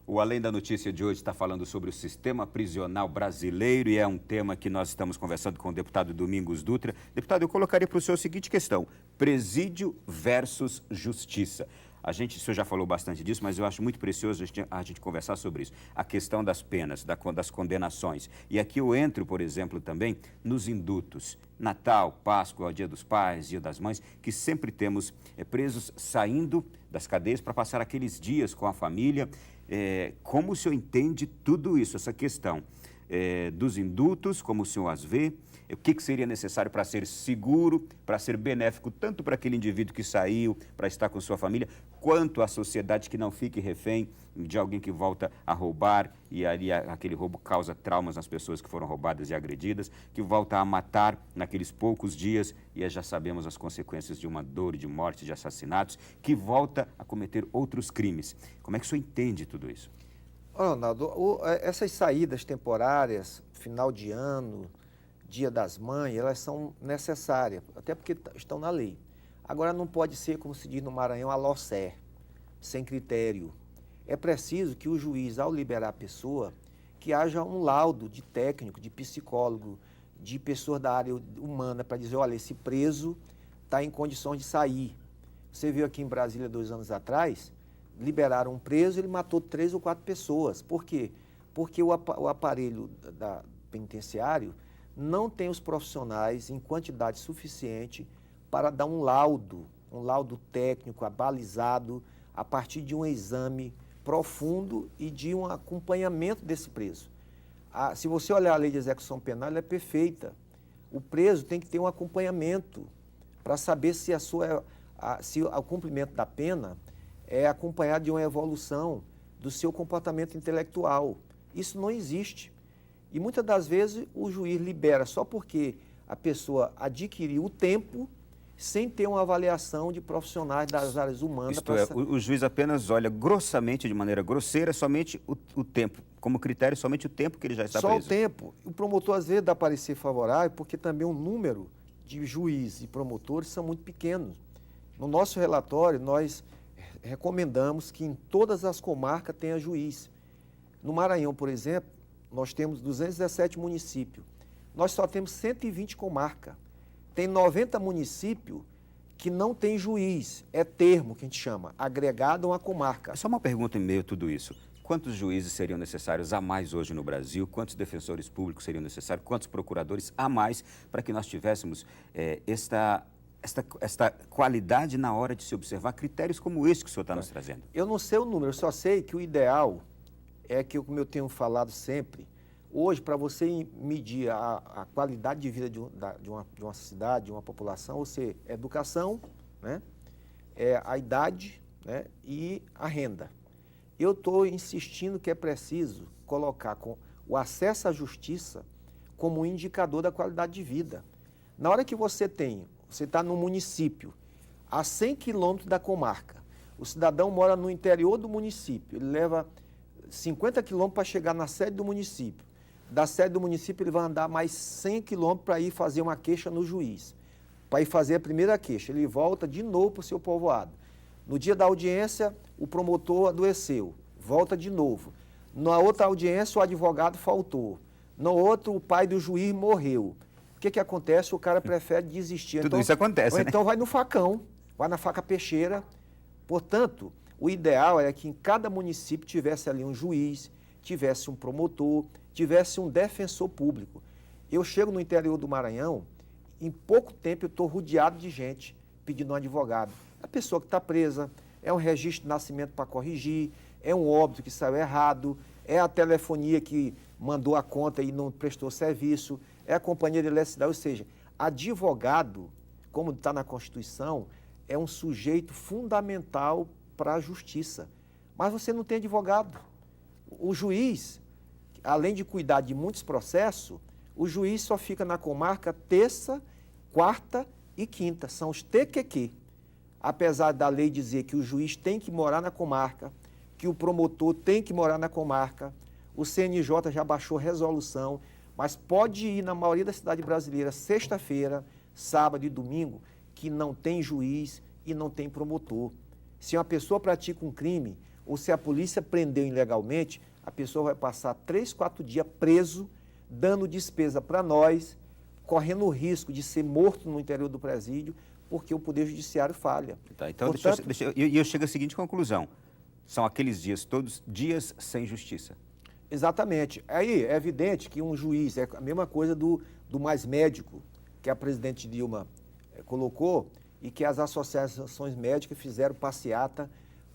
O Além da Notícia de hoje está falando sobre o sistema prisional brasileiro e é um tema que nós estamos conversando com o deputado Domingos Dutra. Deputado, eu colocaria para o senhor a seguinte questão: presídio versus justiça. O senhor já falou bastante disso, mas eu acho muito precioso a gente conversar sobre isso. A questão das penas, das condenações. E aqui eu entro, por exemplo, também nos indutos. Natal, Páscoa, Dia dos Pais, Dia das Mães, que sempre temos presos saindo das cadeias para passar aqueles dias com a família. Como o senhor entende tudo isso, essa questão dos indutos, como o senhor as vê? O que seria necessário para ser seguro, para ser benéfico, tanto para aquele indivíduo que saiu, para estar com sua família, quanto à sociedade que não fique refém de alguém que volta a roubar e ali aquele roubo causa traumas nas pessoas que foram roubadas e agredidas, que volta a matar naqueles poucos dias e já sabemos as consequências de uma dor, de morte, de assassinatos, que volta a cometer outros crimes. Como é que o senhor entende tudo isso? Ronaldo, essas saídas temporárias, final de ano, Dia das Mães, elas são necessárias, até porque estão na lei. Agora, não pode ser, como se diz no Maranhão, a ló-sé, sem critério. É preciso que o juiz, ao liberar a pessoa, que haja um laudo de técnico, de psicólogo, de pessoas da área humana, para dizer, olha, esse preso está em condições de sair. Você viu aqui em Brasília, 2 anos atrás, liberaram um preso, ele matou 3 ou 4 pessoas. Por quê? Porque o aparelho penitenciário não tem os profissionais em quantidade suficiente para dar um laudo técnico, abalizado, a partir de um exame profundo e de um acompanhamento desse preso. Se você olhar a lei de execução penal, ela é perfeita. O preso tem que ter um acompanhamento para saber se se o cumprimento da pena é acompanhado de uma evolução do seu comportamento intelectual. Isso não existe. E muitas das vezes o juiz libera só porque a pessoa adquiriu o tempo sem ter uma avaliação de profissionais das áreas humanas. Isto é, o juiz apenas olha grossamente, de maneira grosseira, somente o tempo, como critério, somente o tempo que ele já está preso. Só o tempo. O promotor, às vezes, dá parecer favorável, porque também o número de juízes e promotores são muito pequenos. No nosso relatório, nós recomendamos que em todas as comarcas tenha juiz. No Maranhão, por exemplo, nós temos 217 municípios. Nós só temos 120 comarcas. Tem 90 municípios que não tem juiz. É termo que a gente chama, agregado a uma comarca. Só uma pergunta em meio a tudo isso. Quantos juízes seriam necessários a mais hoje no Brasil? Quantos defensores públicos seriam necessários? Quantos procuradores a mais para que nós tivéssemos esta qualidade na hora de se observar critérios como esse que o senhor está nos trazendo? Eu não sei o número, eu só sei que o ideal é que, como eu tenho falado sempre, hoje, para você medir a qualidade de vida de uma cidade, de uma população, você educação, né, a idade, né, e a renda. Eu estou insistindo que é preciso colocar o acesso à justiça como um indicador da qualidade de vida. Na hora que você está num município a 100 quilômetros da comarca, o cidadão mora no interior do município, ele leva 50 quilômetros para chegar na sede do município. Da sede do município, ele vai andar mais 100 quilômetros para ir fazer uma queixa no juiz. Para ir fazer a primeira queixa. Ele volta de novo para o seu povoado. No dia da audiência, o promotor adoeceu. Volta de novo. Na outra audiência, o advogado faltou. No outro, o pai do juiz morreu. O que acontece? O cara prefere desistir. Tudo isso acontece, ou né? então vai no facão, vai na faca peixeira. Portanto, o ideal é que em cada município tivesse ali um juiz, tivesse um promotor, tivesse um defensor público. Eu chego no interior do Maranhão, em pouco tempo eu estou rodeado de gente pedindo um advogado. A pessoa que está presa, é um registro de nascimento para corrigir, é um óbito que saiu errado, é a telefonia que mandou a conta e não prestou serviço, é a companhia de eletricidade, ou seja, advogado, como está na Constituição, é um sujeito fundamental para a justiça. Mas você não tem advogado. O juiz, além de cuidar de muitos processos, o juiz só fica na comarca terça, quarta e quinta. São os TQQ. Apesar da lei dizer que o juiz tem que morar na comarca, que o promotor tem que morar na comarca, o CNJ já baixou resolução, mas pode ir na maioria da cidade brasileira, sexta-feira, sábado e domingo, que não tem juiz e não tem promotor. Se uma pessoa pratica um crime, ou se a polícia prendeu ilegalmente, a pessoa vai passar 3, 4 dias preso, dando despesa para nós, correndo o risco de ser morto no interior do presídio, porque o Poder Judiciário falha. Tá, então, Portanto, eu chego à seguinte conclusão. São aqueles dias todos dias sem justiça. exatamente. Aí é evidente que um juiz, é a mesma coisa do Mais Médico, que a presidente Dilma colocou, e que as associações médicas fizeram passeata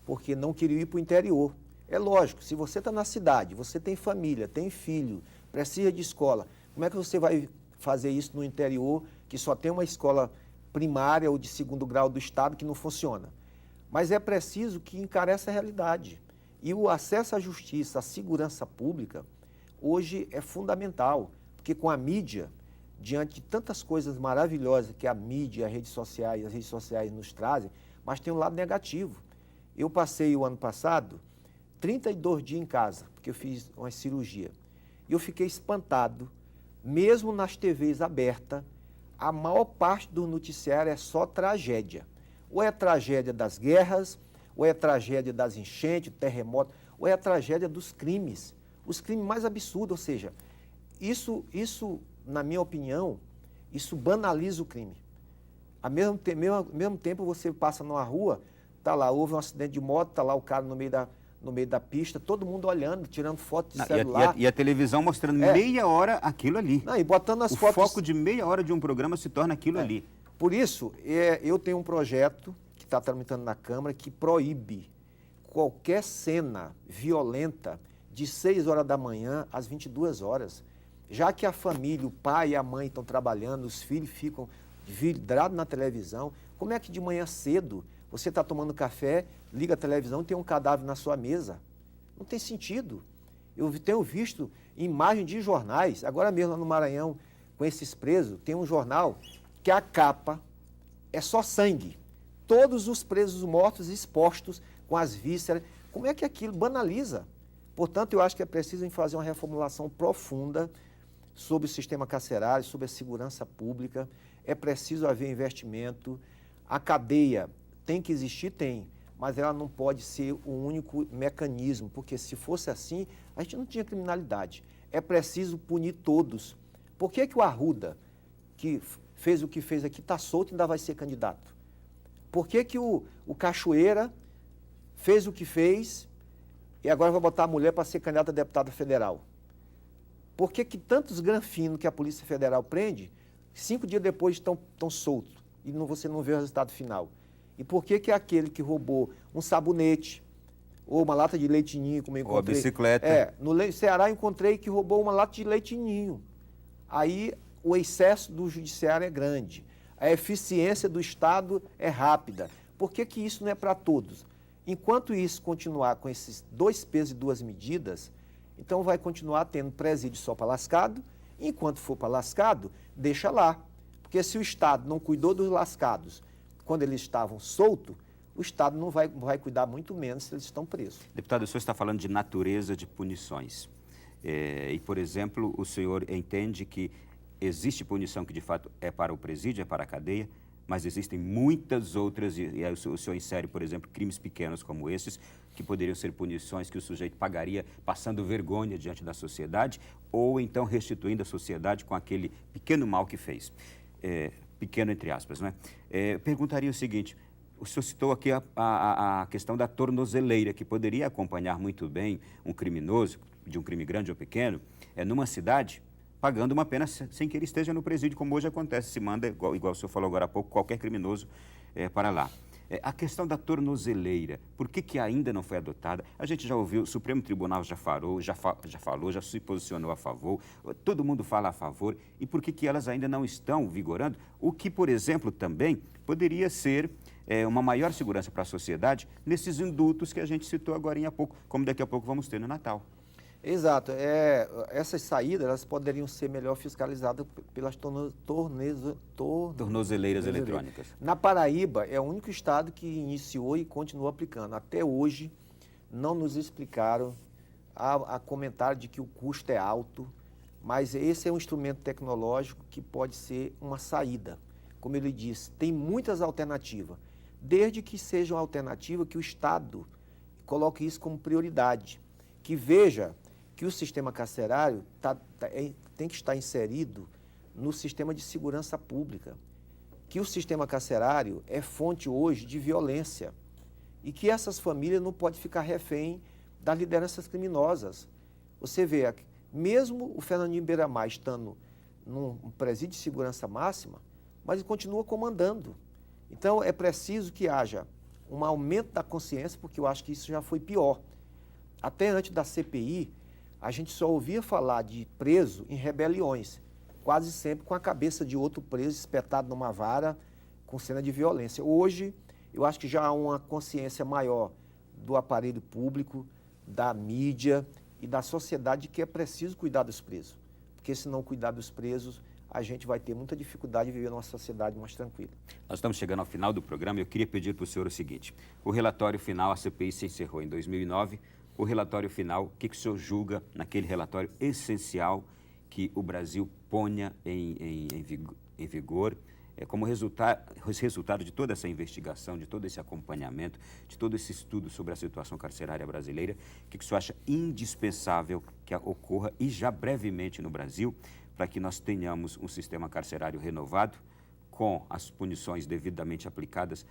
porque não queriam ir para o interior. É lógico, se você está na cidade, você tem família, tem filho, precisa de escola, como é que você vai fazer isso no interior, que só tem uma escola primária ou de segundo grau do Estado que não funciona? Mas é preciso que encare essa realidade. E o acesso à justiça, à segurança pública, hoje é fundamental, porque com a mídia, diante de tantas coisas maravilhosas que a mídia, as redes sociais nos trazem, mas tem um lado negativo. Eu passei o ano passado 32 dias em casa, porque eu fiz uma cirurgia. E eu fiquei espantado, mesmo nas TVs abertas, a maior parte do noticiário é só tragédia. Ou é tragédia das guerras, ou é tragédia das enchentes, terremotos, ou é a tragédia dos crimes. Os crimes mais absurdos, ou seja, isso, na minha opinião, isso banaliza o crime. Ao mesmo tempo você passa numa rua, tá lá, houve um acidente de moto, tá lá o cara no meio da pista, todo mundo olhando, tirando foto de celular. E a televisão mostrando meia hora aquilo ali. Não, e botando as fotos... O foco de meia hora de um programa se torna aquilo ali. Por isso, eu tenho um projeto que está tramitando na Câmara que proíbe qualquer cena violenta de 6 horas da manhã às 22 horas. Já que a família, o pai e a mãe estão trabalhando, os filhos ficam vidrados na televisão, como é que de manhã cedo você está tomando café, liga a televisão e tem um cadáver na sua mesa? Não tem sentido. Eu tenho visto imagem de jornais, agora mesmo lá no Maranhão, com esses presos, tem um jornal que a capa é só sangue. Todos os presos mortos expostos com as vísceras. Como é que aquilo banaliza? Portanto, eu acho que é preciso fazer uma reformulação profunda sobre o sistema carcerário, sobre a segurança pública. É preciso haver investimento. A cadeia tem que existir? Tem. Mas ela não pode ser o único mecanismo, porque se fosse assim, a gente não tinha criminalidade. É preciso punir todos. Por que o Arruda, que fez o que fez aqui, está solto e ainda vai ser candidato? Por que o Cachoeira fez o que fez e agora vai botar a mulher para ser candidata a deputada federal? Por que tantos granfinos que a Polícia Federal prende, 5 dias depois estão soltos e você não vê o resultado final? E por que aquele que roubou um sabonete ou uma lata de leite ninho, como eu encontrei... Ou a bicicleta. No Ceará eu encontrei que roubou uma lata de leite ninho. Aí o excesso do judiciário é grande. A eficiência do Estado é rápida. Por que isso não é para todos? Enquanto isso continuar com esses 2 pesos e 2 medidas, então vai continuar tendo presídio só para lascado, e enquanto for para lascado, deixa lá. Porque se o Estado não cuidou dos lascados quando eles estavam soltos, o Estado não vai cuidar muito menos se eles estão presos. Deputado, o senhor está falando de natureza de punições. E, por exemplo, o senhor entende que existe punição que, de fato, é para o presídio, é para a cadeia, mas existem muitas outras, e aí o senhor insere, por exemplo, crimes pequenos como esses, que poderiam ser punições que o sujeito pagaria passando vergonha diante da sociedade, ou então restituindo a sociedade com aquele pequeno mal que fez. Pequeno entre aspas, né? Perguntaria o seguinte: o senhor citou aqui a questão da tornozeleira, que poderia acompanhar muito bem um criminoso, de um crime grande ou pequeno, numa cidade, pagando uma pena sem que ele esteja no presídio, como hoje acontece. Se manda, igual o senhor falou agora há pouco, qualquer criminoso para lá. A questão da tornozeleira, por que ainda não foi adotada? A gente já ouviu, o Supremo Tribunal já falou, já se posicionou a favor, todo mundo fala a favor, e por que elas ainda não estão vigorando? O que, por exemplo, também poderia ser uma maior segurança para a sociedade nesses indultos que a gente citou agora há pouco, como daqui a pouco vamos ter no Natal. Exato. Essas saídas elas poderiam ser melhor fiscalizadas pelas tornozeleiras eletrônicas. Na Paraíba, é o único estado que iniciou e continua aplicando. Até hoje, não nos explicaram a comentário de que o custo é alto, mas esse é um instrumento tecnológico que pode ser uma saída. Como ele disse, tem muitas alternativas, desde que seja uma alternativa que o Estado coloque isso como prioridade, que veja que o sistema carcerário tem que estar inserido no sistema de segurança pública, que o sistema carcerário é fonte hoje de violência e que essas famílias não podem ficar refém das lideranças criminosas. Você vê, mesmo o Fernandinho Beiramar estando num presídio de segurança máxima, mas ele continua comandando. Então, é preciso que haja um aumento da consciência, porque eu acho que isso já foi pior. Até antes da CPI, a gente só ouvia falar de preso em rebeliões, quase sempre com a cabeça de outro preso espetado numa vara, com cena de violência. Hoje, eu acho que já há uma consciência maior do aparelho público, da mídia e da sociedade de que é preciso cuidar dos presos. Porque se não cuidar dos presos, a gente vai ter muita dificuldade de viver numa sociedade mais tranquila. Nós estamos chegando ao final do programa e eu queria pedir para o senhor o seguinte: o relatório final, a CPI se encerrou em 2009, o relatório final, o que o senhor julga naquele relatório essencial que o Brasil ponha em vigor, como resultado de toda essa investigação, de todo esse acompanhamento, de todo esse estudo sobre a situação carcerária brasileira, o que o senhor acha indispensável que ocorra e já brevemente no Brasil, para que nós tenhamos um sistema carcerário renovado, com as punições devidamente aplicadas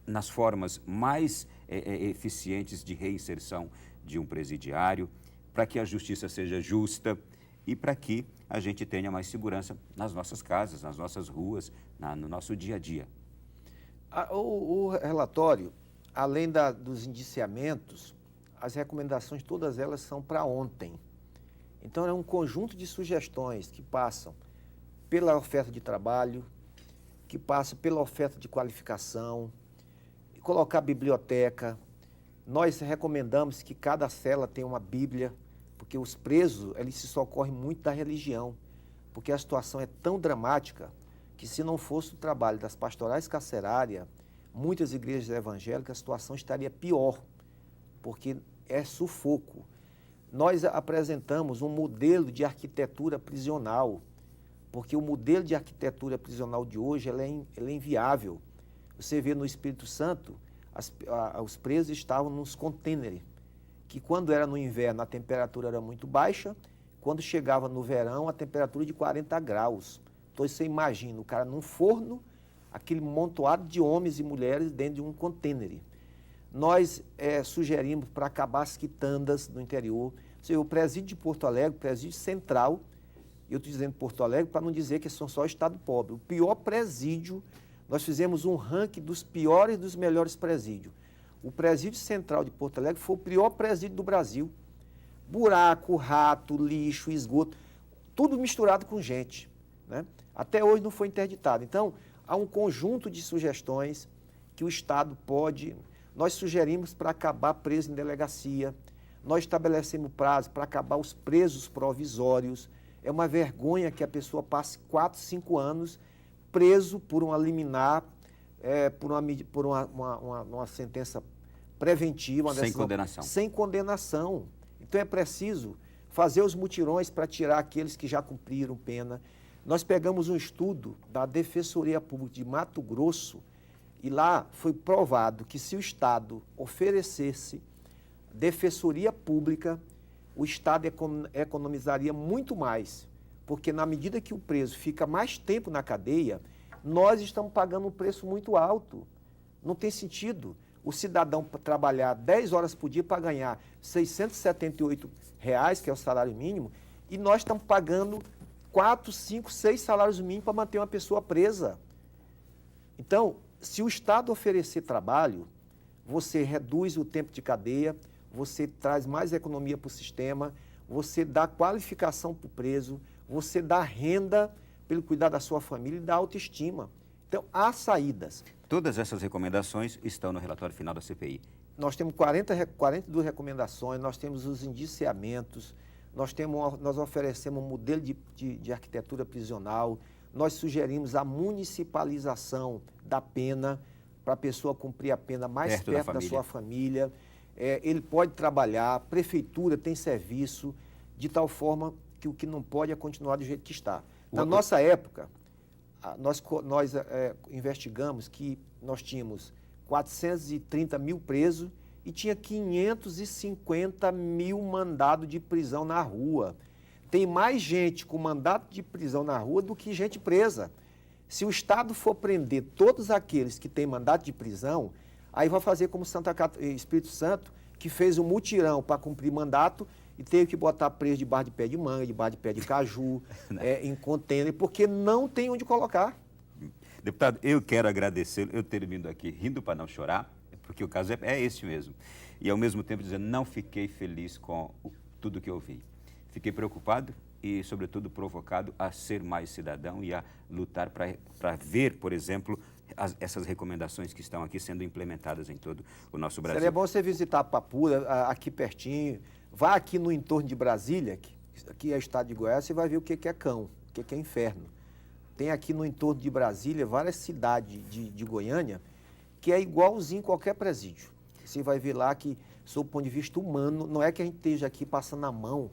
nas formas mais eficientes de reinserção de um presidiário, para que a justiça seja justa e para que a gente tenha mais segurança nas nossas casas, nas nossas ruas, no nosso dia a dia. O relatório, além dos indiciamentos, as recomendações, todas elas são para ontem. Então, é um conjunto de sugestões que passam pela oferta de trabalho, que passam pela oferta de qualificação, colocar biblioteca. Nós recomendamos que cada cela tenha uma Bíblia, porque os presos, eles se socorrem muito da religião, porque a situação é tão dramática que, se não fosse o trabalho das pastorais carcerárias, muitas igrejas evangélicas, a situação estaria pior, porque é sufoco. Nós apresentamos um modelo de arquitetura prisional, porque o modelo de arquitetura prisional de hoje ele é inviável. Você vê no Espírito Santo, os presos estavam nos contêineres, que quando era no inverno a temperatura era muito baixa, quando chegava no verão a temperatura de 40 graus. Então você imagina o cara num forno, aquele montoado de homens e mulheres dentro de um contêiner. Nós sugerimos para acabar as quitandas no interior. O presídio de Porto Alegre, o presídio central, eu estou dizendo Porto Alegre para não dizer que são só estado pobre. O pior presídio, nós fizemos um ranking dos piores e dos melhores presídios. O presídio central de Porto Alegre foi o pior presídio do Brasil. Buraco, rato, lixo, esgoto, tudo misturado com gente, né? Até hoje não foi interditado. Então, há um conjunto de sugestões que o Estado pode... Nós sugerimos para acabar preso em delegacia, nós estabelecemos prazo para acabar os presos provisórios. É uma vergonha que a pessoa passe 4, 5 anos preso por uma liminar, por uma sentença preventiva. Sem condenação. Sem condenação. Então é preciso fazer os mutirões para tirar aqueles que já cumpriram pena. Nós pegamos um estudo da Defensoria Pública de Mato Grosso e lá foi provado que se o Estado oferecesse defensoria pública, o Estado economizaria muito mais, porque na medida que o preso fica mais tempo na cadeia, nós estamos pagando um preço muito alto. Não tem sentido o cidadão trabalhar 10 horas por dia para ganhar R$ 678, que é o salário mínimo, e nós estamos pagando 4, 5, 6 salários mínimos para manter uma pessoa presa. Então, se o Estado oferecer trabalho, você reduz o tempo de cadeia, você traz mais economia para o sistema, você dá qualificação para o preso, você dá renda pelo cuidar da sua família e dá autoestima. Então, há saídas. Todas essas recomendações estão no relatório final da CPI. Nós temos 42 recomendações, nós temos os indiciamentos, nós oferecemos um modelo de arquitetura prisional, nós sugerimos a municipalização da pena para a pessoa cumprir a pena mais perto da sua família. Ele pode trabalhar, a prefeitura tem serviço, de tal forma que o que não pode é continuar do jeito que está. Na nossa época, nós investigamos que nós tínhamos 430 mil presos e tinha 550 mil mandados de prisão na rua. Tem mais gente com mandato de prisão na rua do que gente presa. Se o Estado for prender todos aqueles que têm mandato de prisão, aí vai fazer como Espírito Santo, que fez um mutirão para cumprir mandato e teve que botar preso debaixo de pé de manga, debaixo de pé de caju, em contêiner, porque não tem onde colocar. Deputado, eu quero agradecer, eu termino aqui rindo para não chorar, porque o caso é este mesmo. E ao mesmo tempo dizer, não fiquei feliz com tudo que eu vi. Fiquei preocupado e, sobretudo, provocado a ser mais cidadão e a lutar para ver, por exemplo, essas recomendações que estão aqui sendo implementadas em todo o nosso Brasil. Seria bom você visitar a Papuda, aqui pertinho. Vá aqui no entorno de Brasília, aqui é o estado de Goiás, você vai ver o que é cão, o que é inferno. Tem aqui no entorno de Brasília várias cidades de Goiânia que é igualzinho qualquer presídio. Você vai ver lá que, sob o ponto de vista humano, não é que a gente esteja aqui passando a mão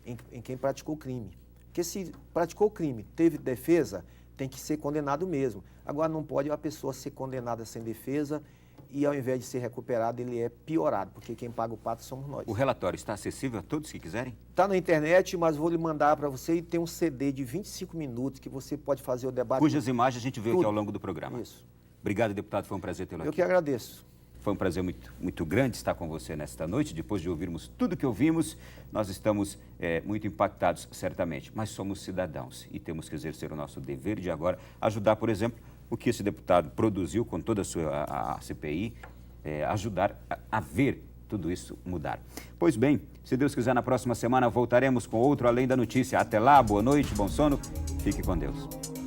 em quem praticou o crime. Porque se praticou o crime, teve defesa, tem que ser condenado mesmo. Agora não pode uma pessoa ser condenada sem defesa e ao invés de ser recuperado, ele é piorado, porque quem paga o pato somos nós. O relatório está acessível a todos que quiserem? Está na internet, mas vou lhe mandar para você e tem um CD de 25 minutos que você pode fazer o debate. Cujas imagens a gente vê aqui ao longo do programa. Isso. Obrigado, deputado, foi um prazer tê-lo aqui. Eu que agradeço. Foi um prazer muito grande estar com você nesta noite. Depois de ouvirmos tudo que ouvimos, nós estamos muito impactados, certamente. Mas somos cidadãos e temos que exercer o nosso dever de agora ajudar, por exemplo, o que esse deputado produziu com toda a CPI, ajudar a ver tudo isso mudar. Pois bem, se Deus quiser, na próxima semana voltaremos com outro Além da Notícia. Até lá, boa noite, bom sono, fique com Deus.